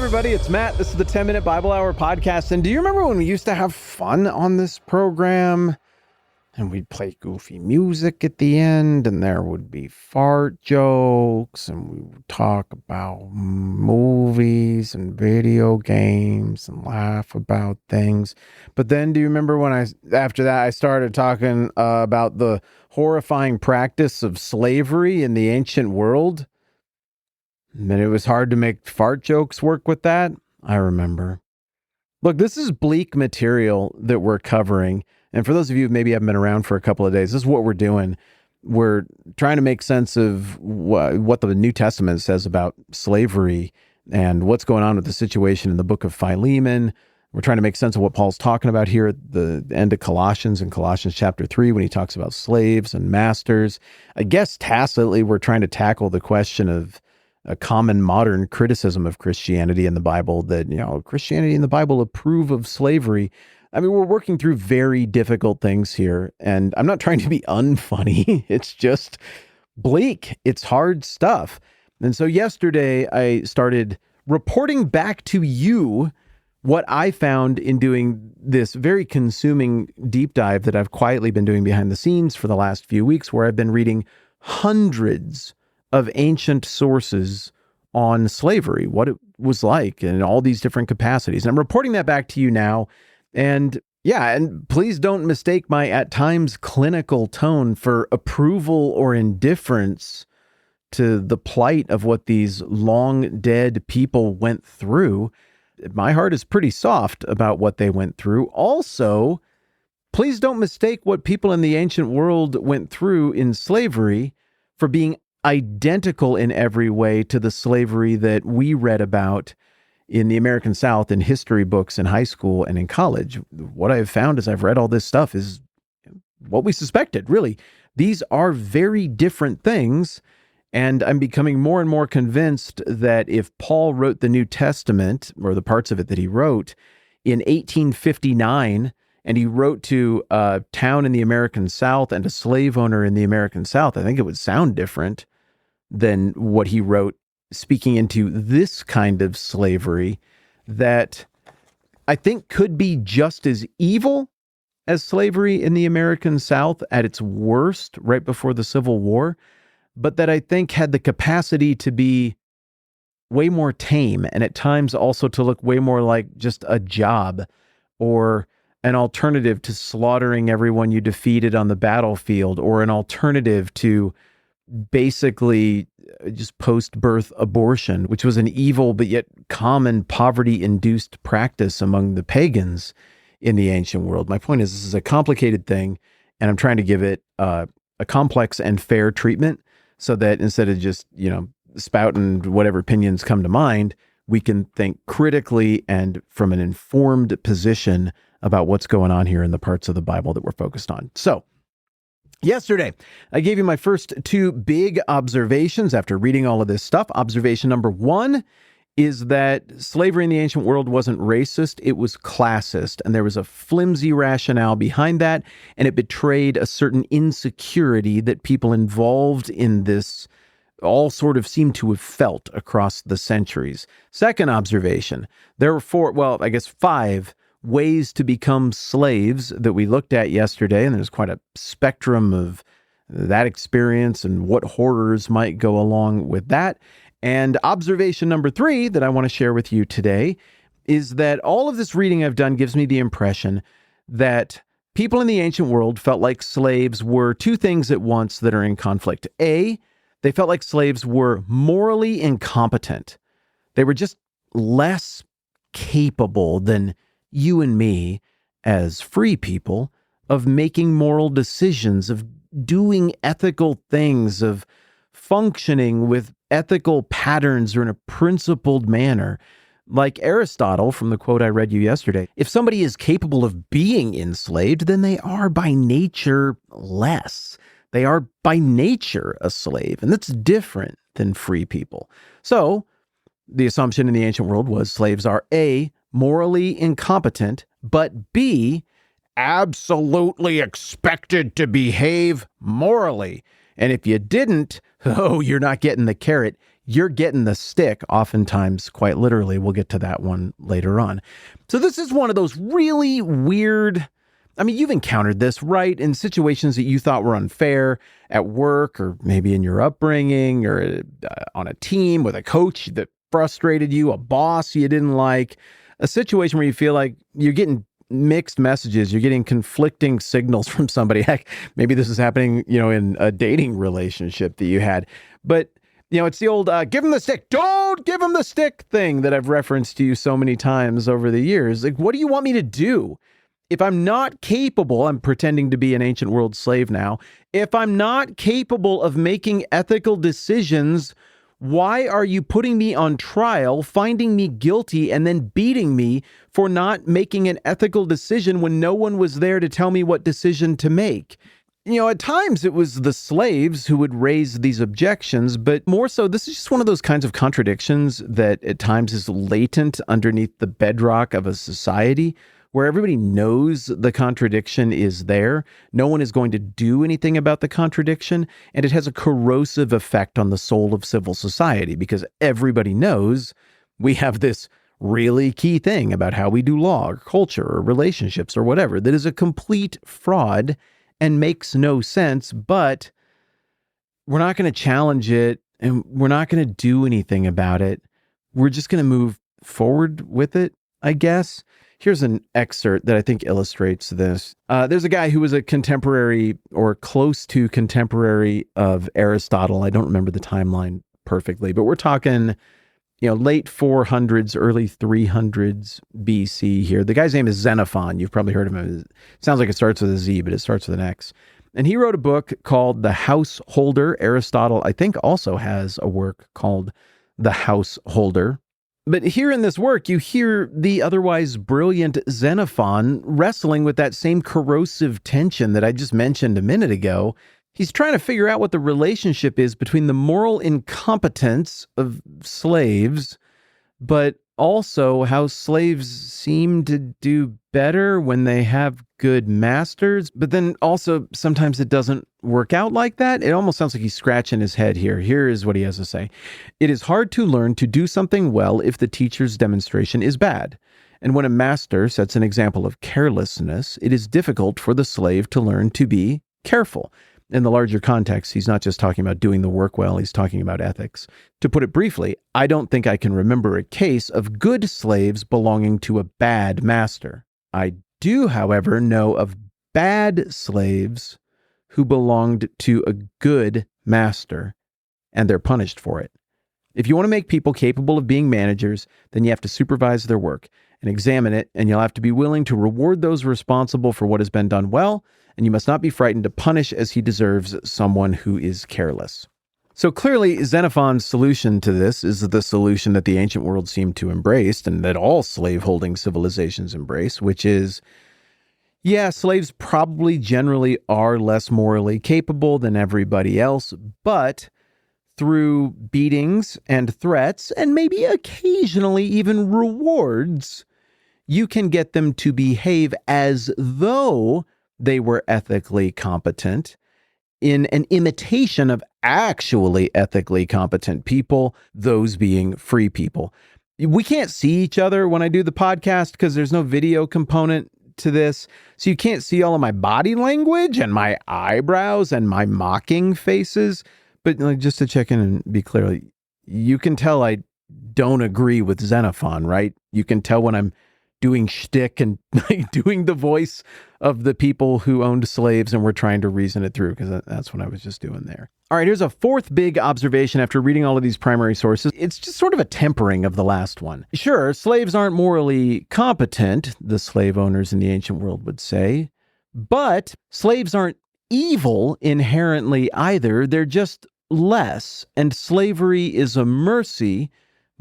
everybody, it's Matt. This is the 10-Minute Bible Hour podcast. And do you remember when we used to have fun on this program? And we'd play goofy music at the end, and there would be fart jokes, and we would talk about movies and video games and laugh about things. But then do you remember when after that, I started talking about the horrifying practice of slavery in the ancient world? And it was hard to make fart jokes work with that. I remember. Look, this is bleak material that we're covering. And for those of you who maybe haven't been around for a couple of days, this is what we're doing. We're trying to make sense of what the New Testament says about slavery and what's going on with the situation in the book of Philemon. We're trying to make sense of what Paul's talking about here at the end of Colossians, in Colossians chapter 3, when he talks about slaves and masters. I guess tacitly, we're trying to tackle the question of a common modern criticism of Christianity in the Bible, that, Christianity and the Bible approve of slavery. I mean, we're working through very difficult things here, and I'm not trying to be unfunny. It's just bleak. It's hard stuff. And so yesterday I started reporting back to you what I found in doing this very consuming deep dive that I've quietly been doing behind the scenes for the last few weeks, where I've been reading hundreds of ancient sources on slavery, what it was like in all these different capacities. And I'm reporting that back to you now. And please don't mistake my at times clinical tone for approval or indifference to the plight of what these long dead people went through. My heart is pretty soft about what they went through. Also, please don't mistake what people in the ancient world went through in slavery for being identical in every way to the slavery that we read about in the American South in history books in high school and in college. What I've found as I've read all this stuff is what we suspected, really. These are very different things, and I'm becoming more and more convinced that if Paul wrote the New Testament, or the parts of it that he wrote, in 1859, and he wrote to a town in the American South and a slave owner in the American South, I think it would sound different than what he wrote speaking into this kind of slavery that I think could be just as evil as slavery in the American South at its worst right before the Civil War, but that I think had the capacity to be way more tame, and at times also to look way more like just a job or an alternative to slaughtering everyone you defeated on the battlefield, or an alternative to basically just post-birth abortion, which was an evil but yet common poverty-induced practice among the pagans in the ancient world. My point is, this is a complicated thing, and I'm trying to give it a complex and fair treatment so that instead of just, spouting whatever opinions come to mind, we can think critically and from an informed position about what's going on here in the parts of the Bible that we're focused on. So, yesterday, I gave you my first two big observations after reading all of this stuff. Observation number one is that slavery in the ancient world wasn't racist, it was classist. And there was a flimsy rationale behind that, and it betrayed a certain insecurity that people involved in this all sort of seem to have felt across the centuries. Second observation, there were five ways to become slaves that we looked at yesterday, and there's quite a spectrum of that experience and what horrors might go along with that. And observation number three that I want to share with you today is that all of this reading I've done gives me the impression that people in the ancient world felt like slaves were two things at once that are in conflict. A, they felt like slaves were morally incompetent. They were just less capable than you and me as free people of making moral decisions, of doing ethical things, of functioning with ethical patterns or in a principled manner. Like Aristotle, from the quote I read you yesterday, if somebody is capable of being enslaved, then they are by nature less. They are by nature a slave, and that's different than free people. So the assumption in the ancient world was slaves are A, morally incompetent, but B, absolutely expected to behave morally. And if you didn't, you're not getting the carrot. you're getting the stick, oftentimes quite literally. We'll get to that one later on. So this is one of those really weird, I mean, you've encountered this, right? In situations that you thought were unfair at work, or maybe in your upbringing, or on a team with a coach that frustrated you, a boss you didn't like, a situation where you feel like you're getting mixed messages, you're getting conflicting signals from somebody. Heck, maybe this is happening, in a dating relationship that you had. But, it's the old, give him the stick, don't give him the stick thing that I've referenced to you so many times over the years. Like, what do you want me to do? If I'm not capable, I'm pretending to be an ancient world slave now. If I'm not capable of making ethical decisions, why are you putting me on trial, finding me guilty, and then beating me for not making an ethical decision when no one was there to tell me what decision to make? At times it was the slaves who would raise these objections, but more so, this is just one of those kinds of contradictions that at times is latent underneath the bedrock of a society, where everybody knows the contradiction is there. No one is going to do anything about the contradiction, and it has a corrosive effect on the soul of civil society because everybody knows we have this really key thing about how we do law or culture or relationships or whatever that is a complete fraud and makes no sense, but we're not going to challenge it and we're not going to do anything about it. We're just going to move forward with it, I guess. Here's an excerpt that I think illustrates this. There's a guy who was a contemporary or close to contemporary of Aristotle. I don't remember the timeline perfectly, but we're talking, late 400s, early 300s BC here. The guy's name is Xenophon. You've probably heard of him. It sounds like it starts with a Z, but it starts with an X. And he wrote a book called The Householder. Aristotle, I think, also has a work called The Householder. But here in this work, you hear the otherwise brilliant Xenophon wrestling with that same corrosive tension that I just mentioned a minute ago. He's trying to figure out what the relationship is between the moral incompetence of slaves, but also how slaves seem to do better when they have good masters. But then also sometimes it doesn't work out like that. It almost sounds like he's scratching his head here. Here is what he has to say. It is hard to learn to do something well if the teacher's demonstration is bad. And when a master sets an example of carelessness, it is difficult for the slave to learn to be careful. In the larger context, he's not just talking about doing the work well, he's talking about ethics. To put it briefly, I don't think I can remember a case of good slaves belonging to a bad master. I do, however, know of bad slaves who belonged to a good master, and they're punished for it. If you want to make people capable of being managers, then you have to supervise their work and examine it, and you'll have to be willing to reward those responsible for what has been done well, and you must not be frightened to punish as he deserves someone who is careless. So clearly, Xenophon's solution to this is the solution that the ancient world seemed to embrace, and that all slave-holding civilizations embrace, which is, yeah, slaves probably generally are less morally capable than everybody else, but through beatings and threats, and maybe occasionally even rewards, you can get them to behave as though they were ethically competent in an imitation of actually ethically competent people, those being free people. We can't see each other when I do the podcast because there's no video component to this. So you can't see all of my body language and my eyebrows and my mocking faces. But just to check in and be clear, you can tell I don't agree with Xenophon, right? You can tell when I'm doing shtick and doing the voice of the people who owned slaves and were trying to reason it through, because that's what I was just doing there. All right, here's a fourth big observation after reading all of these primary sources. It's just sort of a tempering of the last one. Sure, slaves aren't morally competent, the slave owners in the ancient world would say, but slaves aren't evil inherently either. They're just less, and slavery is a mercy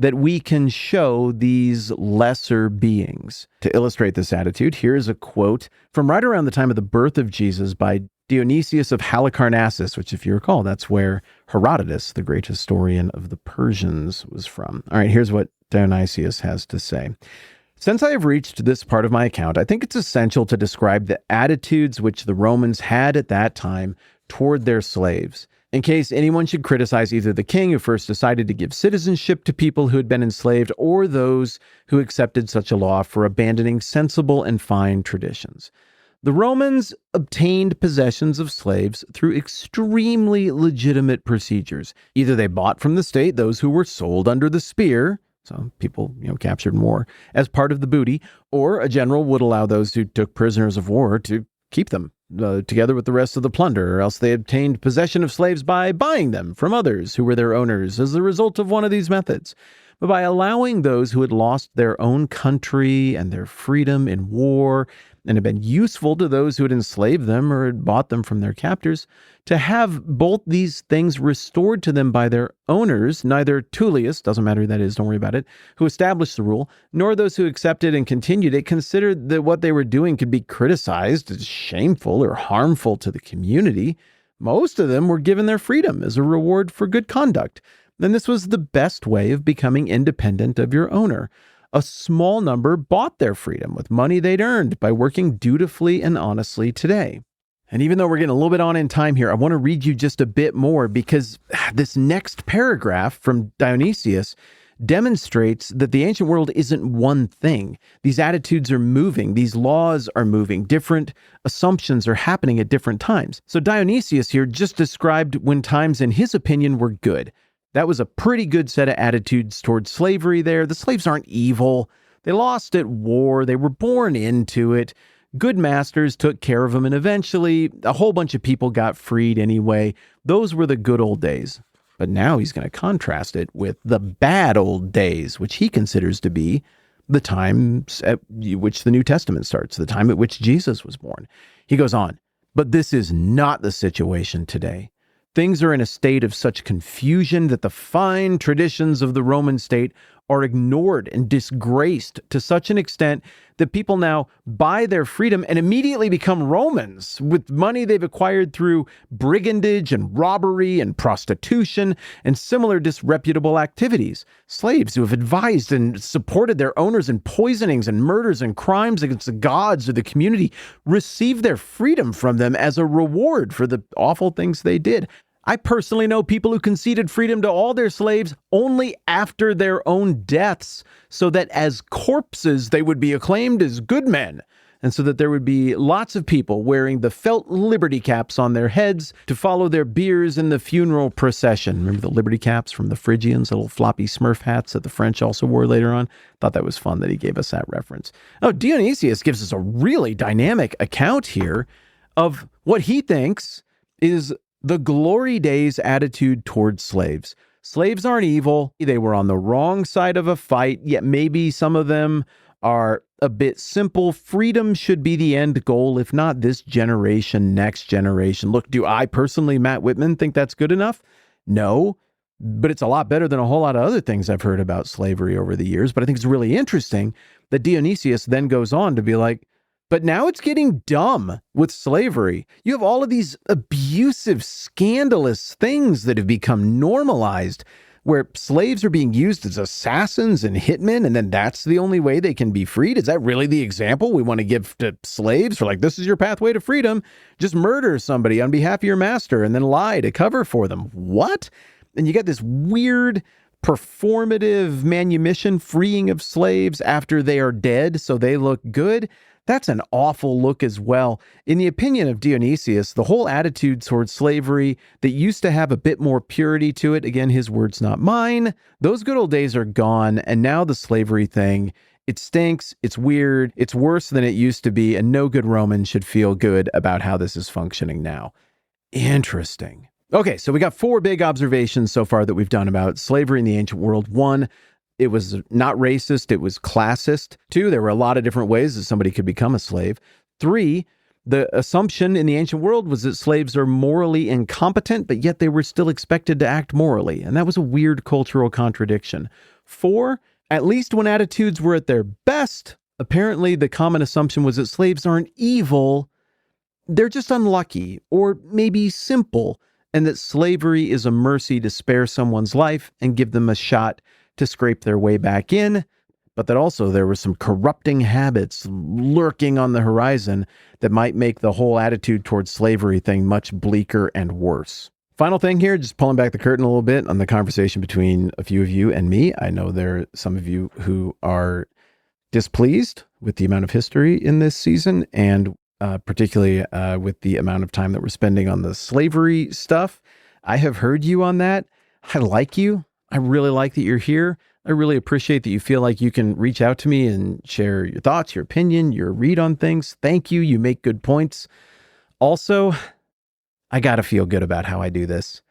that we can show these lesser beings. To illustrate this attitude, here's a quote from right around the time of the birth of Jesus by Dionysius of Halicarnassus, which, if you recall, that's where Herodotus, the great historian of the Persians, was from. All right, here's what Dionysius has to say. Since I have reached this part of my account, I think it's essential to describe the attitudes which the Romans had at that time toward their slaves. in case anyone should criticize either the king who first decided to give citizenship to people who had been enslaved or those who accepted such a law for abandoning sensible and fine traditions. The Romans obtained possessions of slaves through extremely legitimate procedures. Either they bought from the state those who were sold under the spear, so people, captured in war, as part of the booty, or a general would allow those who took prisoners of war to keep them together with the rest of the plunder, or else they obtained possession of slaves by buying them from others who were their owners as a result of one of these methods. But by allowing those who had lost their own country and their freedom in war and had been useful to those who had enslaved them or had bought them from their captors, to have both these things restored to them by their owners, neither Tullius, doesn't matter who that is, don't worry about it, who established the rule, nor those who accepted and continued it, considered that what they were doing could be criticized as shameful or harmful to the community. Most of them were given their freedom as a reward for good conduct. Then this was the best way of becoming independent of your owner. A small number bought their freedom with money they'd earned by working dutifully and honestly today. And even though we're getting a little bit on in time here, I want to read you just a bit more because this next paragraph from Dionysius demonstrates that the ancient world isn't one thing. These attitudes are moving. These laws are moving. Different assumptions are happening at different times. So Dionysius here just described when times, in his opinion, were good. That was a pretty good set of attitudes towards slavery there. The slaves aren't evil. They lost at war. They were born into it. Good masters took care of them, and eventually a whole bunch of people got freed anyway. Those were the good old days. But now he's going to contrast it with the bad old days, which he considers to be the times at which the New Testament starts, the time at which Jesus was born. He goes on, but this is not the situation today. Things are in a state of such confusion that the fine traditions of the Roman state are ignored and disgraced to such an extent that people now buy their freedom and immediately become Romans with money they've acquired through brigandage and robbery and prostitution and similar disreputable activities. Slaves who have advised and supported their owners in poisonings and murders and crimes against the gods or the community receive their freedom from them as a reward for the awful things they did. I personally know people who conceded freedom to all their slaves only after their own deaths, so that as corpses they would be acclaimed as good men, and so that there would be lots of people wearing the felt liberty caps on their heads to follow their biers in the funeral procession. Remember the liberty caps from the Phrygians, the little floppy Smurf hats that the French also wore later on? Thought that was fun that he gave us that reference. Oh, Dionysius gives us a really dynamic account here of what he thinks is the glory days attitude towards slaves. Slaves aren't evil. They were on the wrong side of a fight, yet maybe some of them are a bit simple. Freedom should be the end goal, if not this generation, next generation. Look, do I personally, Matt Whitman, think that's good enough? No, but it's a lot better than a whole lot of other things I've heard about slavery over the years. But I think it's really interesting that Dionysius then goes on to be like, but now it's getting dumb with slavery. You have all of these abusive, scandalous things that have become normalized, where slaves are being used as assassins and hitmen, and then that's the only way they can be freed? Is that really the example we want to give to slaves? For like, this is your pathway to freedom. Just murder somebody on behalf of your master and then lie to cover for them. What? And you get this weird performative manumission freeing of slaves after they are dead so they look good. That's an awful look as well. In the opinion of Dionysius, the whole attitude towards slavery that used to have a bit more purity to it, again, his words, not mine, those good old days are gone. And now the slavery thing, it stinks, it's weird, it's worse than it used to be, and no good Roman should feel good about how this is functioning now. Interesting. Okay, so we got 4 big observations so far that we've done about slavery in the ancient world. 1, it was not racist, it was classist. 2, there were a lot of different ways that somebody could become a slave. 3, the assumption in the ancient world was that slaves are morally incompetent, but yet they were still expected to act morally. And that was a weird cultural contradiction. 4, at least when attitudes were at their best, apparently the common assumption was that slaves aren't evil, they're just unlucky, or maybe simple, and that slavery is a mercy to spare someone's life and give them a shot to scrape their way back in, but that also there were some corrupting habits lurking on the horizon that might make the whole attitude towards slavery thing much bleaker and worse. Final thing here, just pulling back the curtain a little bit on the conversation between a few of you and me. I know there are some of you who are displeased with the amount of history in this season, and particularly with the amount of time that we're spending on the slavery stuff. I have heard you on that. I like you. I really like that you're here. I really appreciate that you feel like you can reach out to me and share your thoughts, your opinion, your read on things. Thank you. You make good points. Also, I got to feel good about how I do this,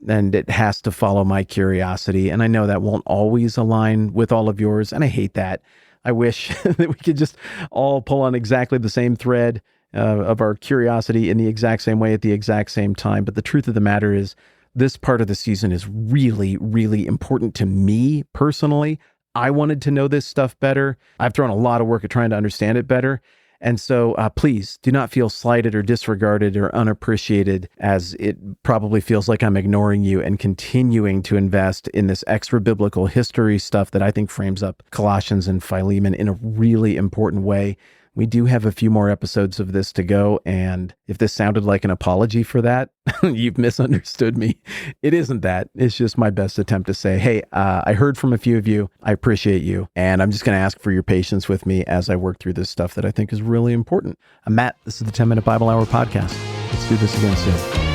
and it has to follow my curiosity. And I know that won't always align with all of yours, and I hate that. I wish that we could just all pull on exactly the same thread of our curiosity in the exact same way at the exact same time. But the truth of the matter is, this part of the season is really, really important to me personally. I wanted to know this stuff better. I've thrown a lot of work at trying to understand it better. And so please do not feel slighted or disregarded or unappreciated, as it probably feels like I'm ignoring you and continuing to invest in this extra biblical history stuff that I think frames up Colossians and Philemon in a really important way. We do have a few more episodes of this to go, and if this sounded like an apology for that, you've misunderstood me. It isn't that. It's just my best attempt to say, hey, I heard from a few of you. I appreciate you, and I'm just going to ask for your patience with me as I work through this stuff that I think is really important. I'm Matt. This is the 10-Minute Bible Hour Podcast. Let's do this again soon.